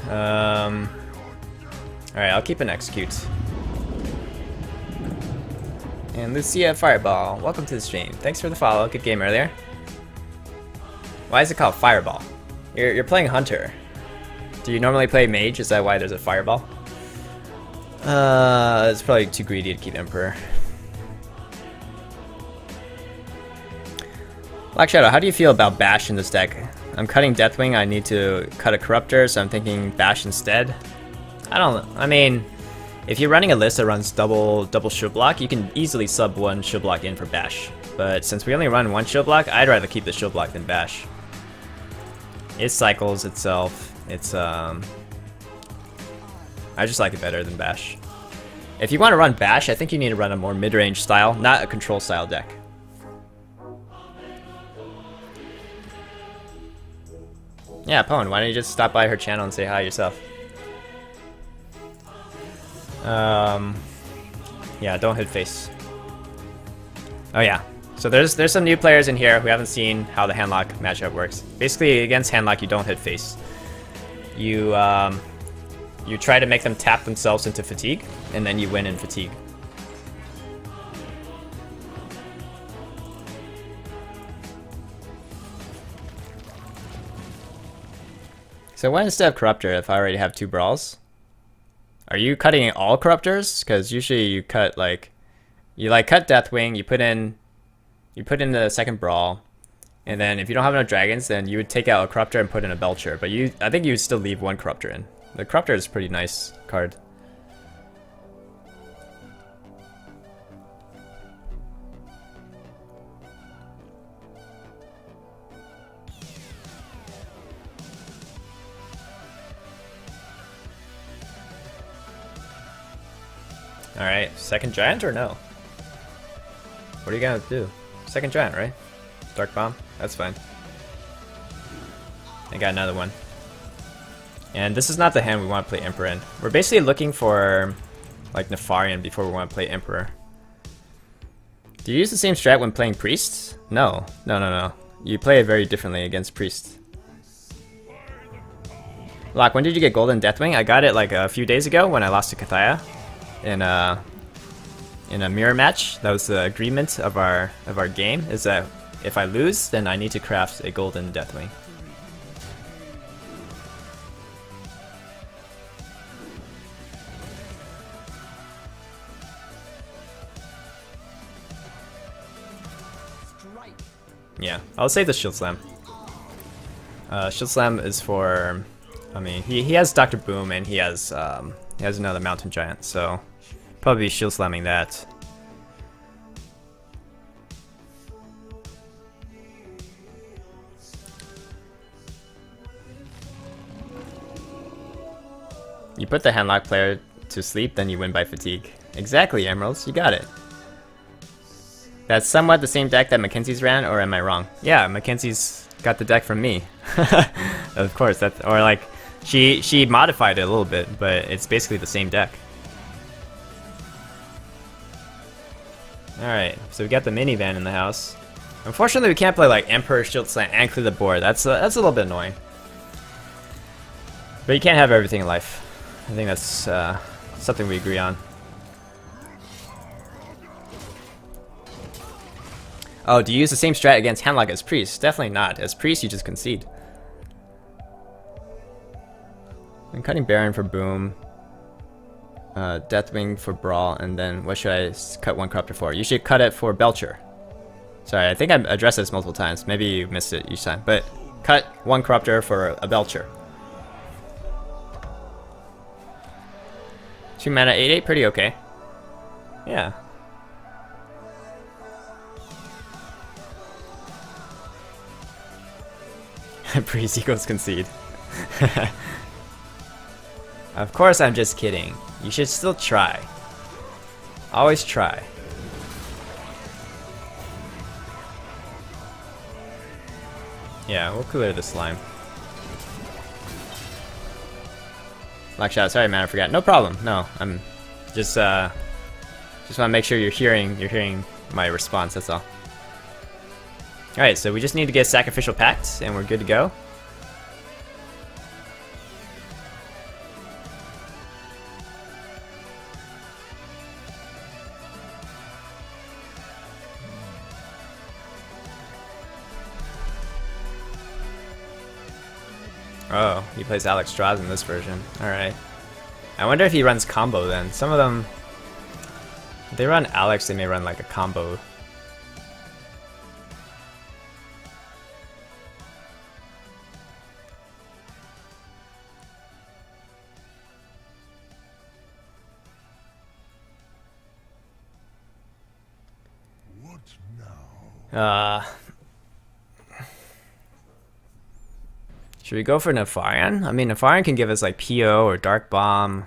Alright, I'll keep an execute. And Lucia Fireball, welcome to the stream. Thanks for the follow. Good game earlier. Why is it called Fireball? You're playing Hunter. Do you normally play Mage? Is that why there's a Fireball? It's probably too greedy to keep Emperor. Black Shadow, how do you feel about Bash in this deck? I'm cutting Deathwing, I need to cut a Corruptor, so I'm thinking Bash instead. I mean, if you're running a list that runs double shield block, you can easily sub one shield block in for Bash. But since we only run one shield block, I'd rather keep the shield block than Bash. It cycles itself. It's I just like it better than Bash. If you want to run Bash, I think you need to run a more mid-range style, not a control style deck. Yeah, Pwn, why don't you just stop by her channel and say hi yourself? Yeah, don't hit face. Oh yeah, so there's some new players in here who haven't seen how the Handlock matchup works. Basically, against Handlock, you don't hit face. You try to make them tap themselves into fatigue, and then you win in fatigue. So why instead of Corruptor if I already have 2 Brawls? Are you cutting all Corruptors? Because usually you cut you cut Deathwing, you put in the second Brawl, and then if you don't have enough dragons, then you would take out a Corruptor and put in a Belcher. But I think you would still leave 1 Corruptor in. The Corruptor is a pretty nice card. Alright, second giant or no? What are you gonna do? Second giant, right? Dark Bomb? That's fine. I got another one. And this is not the hand we want to play Emperor in. We're basically looking for like Nefarian before we want to play Emperor. Do you use the same strat when playing Priests? No. No. You play it very differently against Priests. Locke, when did you get Golden Deathwing? I got it like a few days ago when I lost to Kathaya in a mirror match. That was the agreement of our game, is that if I lose, then I need to craft a Golden Deathwing. Yeah, I'll save the Shield Slam. Shield Slam is for, I mean, he has Dr. Boom and he has another Mountain Giant, so probably be Shield Slamming that. You put the Handlock player to sleep, then you win by fatigue. Exactly, Emeralds, you got it. That's somewhat the same deck that Mackenzie's ran, or am I wrong? Yeah, Mackenzie's got the deck from me. Of course, or like, she modified it a little bit, but it's basically the same deck. Alright, so we got the minivan in the house. Unfortunately, we can't play like Emperor, Shield Slam, and clear the board. That's a little bit annoying. But you can't have everything in life. I think that's something we agree on. Oh, do you use the same strat against Handlock as Priest? Definitely not. As Priest, you just concede. I'm cutting Baron for Boom. Deathwing for Brawl, and then what should I cut 1 Corruptor for? You should cut it for Belcher. Sorry, I think I addressed this multiple times. Maybe you missed it each time. But cut 1 Corruptor for a Belcher. 2 mana, 8/8, pretty okay. Yeah. Priest equals concede. Of course, I'm just kidding. You should still try. Always try. Yeah, we'll clear the slime. Black Shadow, sorry man, I forgot. No problem. No, I'm just want to make sure you're hearing my response. That's all. Alright, so we just need to get Sacrificial Pact, and we're good to go. Oh, he plays Alex Strauss in this version. Alright. I wonder if he runs combo then. Some of them, if they run Alex, they may run like a combo. What now? Should we go for Nefarian? I mean, Nefarian can give us like PO or Dark Bomb.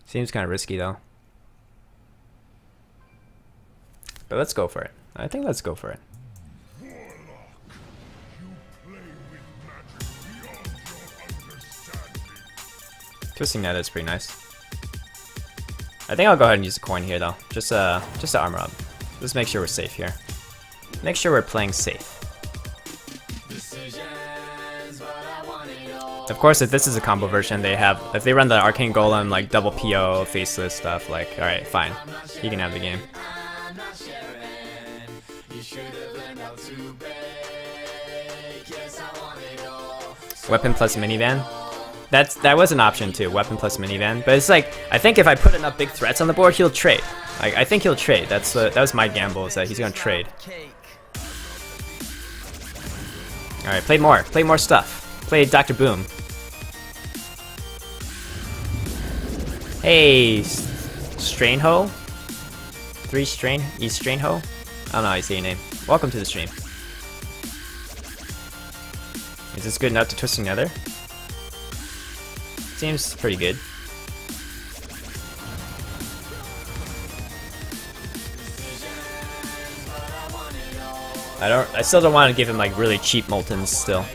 Seems kind of risky though. But let's go for it. I think let's go for it. Twisting Net is pretty nice. I think I'll go ahead and use a coin here though. Just to armor up. Let's make sure we're safe here. Make sure we're playing safe. Of course, if this is a combo version, if they run the Arcane Golem, like double PO, faceless stuff, like, alright, fine. You can have the game. Weapon plus minivan? That was an option too, weapon plus minivan. But it's like, I think if I put enough big threats on the board, he'll trade. Like, I think he'll trade. That was my gamble, is that he's gonna trade. Alright, play more stuff. Play Dr. Boom. Hey, Strainho? 3 Strain? Strainho? I don't know how you say your name. Welcome to the stream. Is this good enough to Twisting Nether? Seems pretty good. I still don't want to give him like really cheap Moltens still.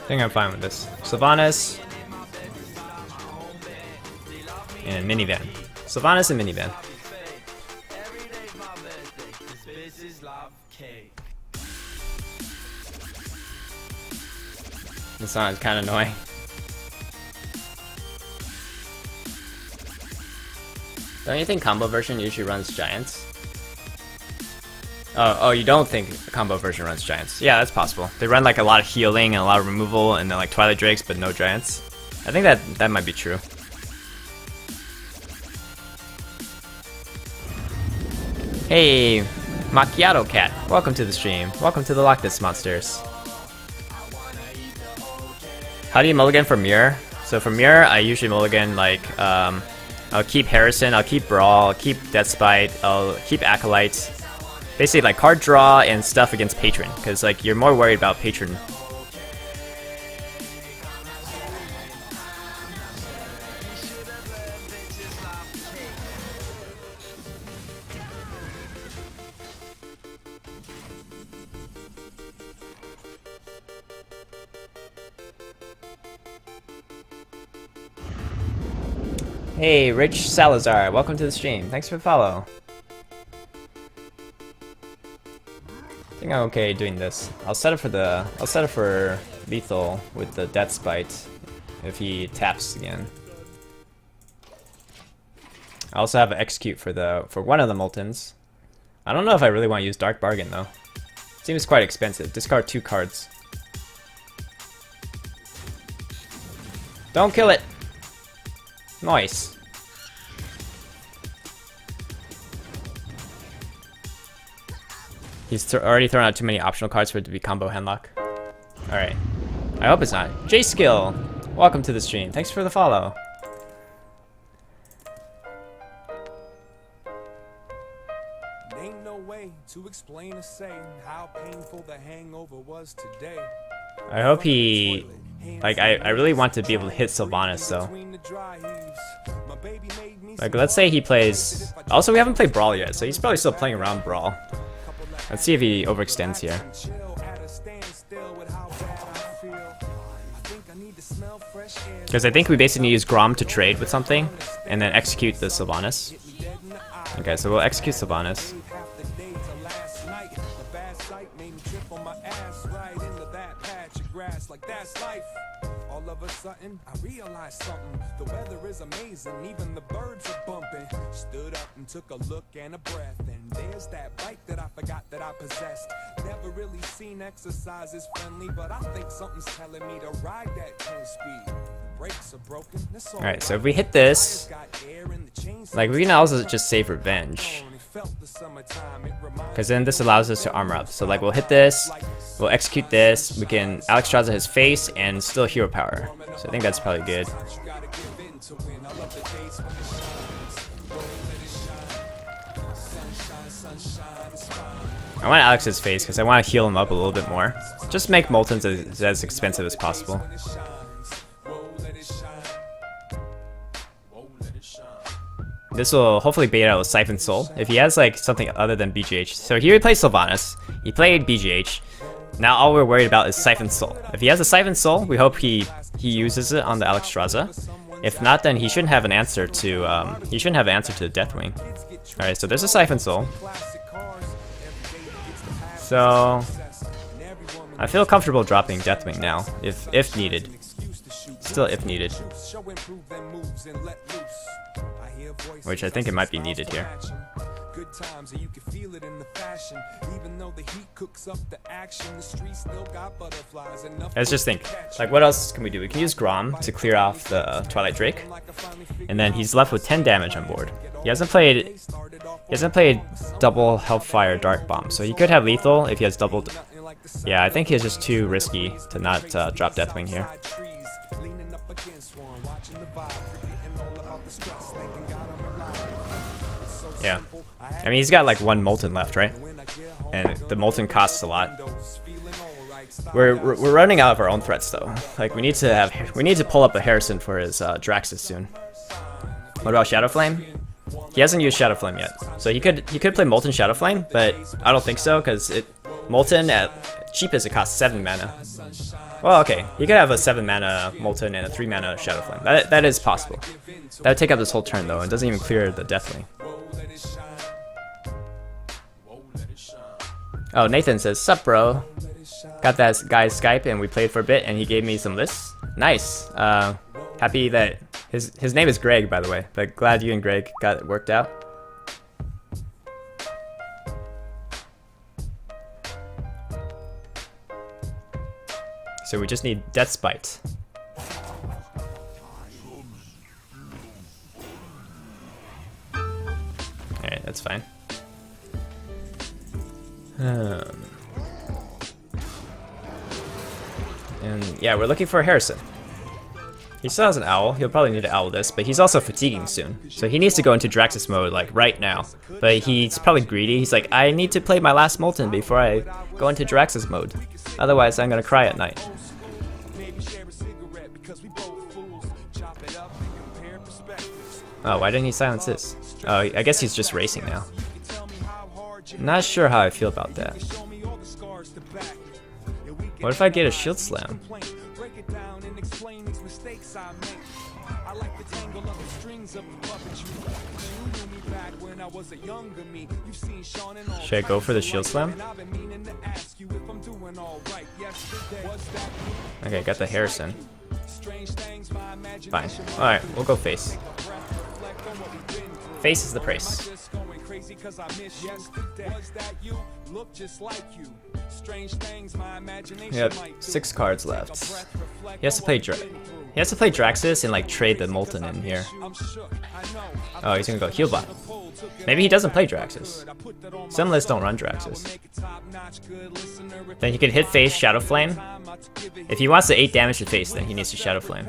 I think I'm fine with this. Sylvanas and minivan. Sylvanas and minivan. This song is kind of annoying. Don't you think combo version usually runs giants? Oh, you don't think the combo version runs giants? Yeah, that's possible. They run like a lot of healing and a lot of removal, and then like Twilight Drakes, but no giants. I think that might be true. Hey, Macchiato Cat, welcome to the stream. Welcome to the Loch This Monsters. How do you mulligan for Mirror? So for Mirror, I usually mulligan like I'll keep Harrison, I'll keep Brawl, I'll keep Deathspite, I'll keep Acolyte. Basically like card draw and stuff against Patron, because like you're more worried about Patron. Hey, Rich Salazar, welcome to the stream. Thanks for the follow. I think I'm okay doing this. I'll set it for lethal with the Deathspite if he taps again. I also have an execute for one of the Moltens. I don't know if I really want to use Dark Bargain though. Seems quite expensive. Discard 2 cards. Don't kill it! Nice. He's already thrown out too many optional cards for it to be combo Handlock. Alright. I hope it's not. J-Skill! Welcome to the stream. Thanks for the follow. Ain't no way to explain or say how painful the hangover was today. I hope he... Like, I really want to be able to hit Sylvanas, though. Like, let's say he plays... Also, we haven't played Brawl yet, so he's probably still playing around Brawl. Let's see if he overextends here. Because I think we basically use Grom to trade with something, and then execute the Sylvanas. Okay, so we'll execute Sylvanas. All of a sudden, I realized something. The weather is amazing, even the birds are bumping. Stood up and took a look and a breath, and there's that bike that I forgot that I possessed. Never really seen exercise as friendly, but I think something's telling me to ride that 10 speed. Brakes are broken. Alright, so if we hit this, like, we can also just save revenge. Because then this allows us to armor up. So like, we'll hit this, we'll execute this, we can Alexstrasza his face and still hero power. So I think that's probably good. I want Alex's face because I want to heal him up a little bit more. Just make Moltons as expensive as possible. This will hopefully bait out a Siphon Soul. If he has like something other than BGH. So here he plays Sylvanas. He played BGH. Now all we're worried about is Siphon Soul. If he has a Siphon Soul, we hope he uses it on the Alexstrasza. If not, then he shouldn't have an answer to the Deathwing. Alright, so there's a Siphon Soul. So I feel comfortable dropping Deathwing now, if needed. Still if needed. Which I think it might be needed here. Let's just think. Like, what else can we do? We can use Grom to clear off the Twilight Drake. And then he's left with 10 damage on board. He hasn't played double Hellfire Dark Bomb, so he could have lethal if he has double. Yeah, I think he's just too risky to not drop Deathwing here. Yeah, I mean, he's got like one Molten left, right? And the Molten costs a lot. We're running out of our own threats though. Like, we need to pull up a Harrison for his Draxus soon. What about Shadow Flame? He hasn't used Shadow Flame yet, so he could play Molten Shadow Flame, but I don't think so because Molten at cheapest it costs 7 mana. Well, okay, he could have a 7 mana Molten and a 3 mana Shadow Flame. That is possible. That would take up this whole turn though. It doesn't even clear the Deathwing. Oh, Nathan says, "Sup, bro? Got that guy's Skype and we played for a bit and he gave me some lists. Nice. Happy that his name is Greg, by the way, but glad you and Greg got it worked out." So we just need Death Spite. Alright, that's fine. And yeah, we're looking for a Harrison. He still has an Owl. He'll probably need to Owl this, but he's also fatiguing soon. So he needs to go into Draxus mode like right now. But he's probably greedy. He's like, I need to play my last Molten before I go into Draxus mode. Otherwise, I'm gonna cry at night. Oh, why didn't he silence this? Oh, I guess he's just racing now. Not sure how I feel about that. What if I get a Shield Slam? Should I go for the Shield Slam? Okay, got the Harrison. Fine. Alright, we'll go face. Face is the price. We have 6 cards left. He has to play Draxus and like trade the Molten in here. Oh, he's gonna go Healbot. Maybe he doesn't play Draxus. Some lists don't run Draxus. Then he could hit face Shadow Flame. If he wants to 8 damage to face, then he needs to Shadow Flame.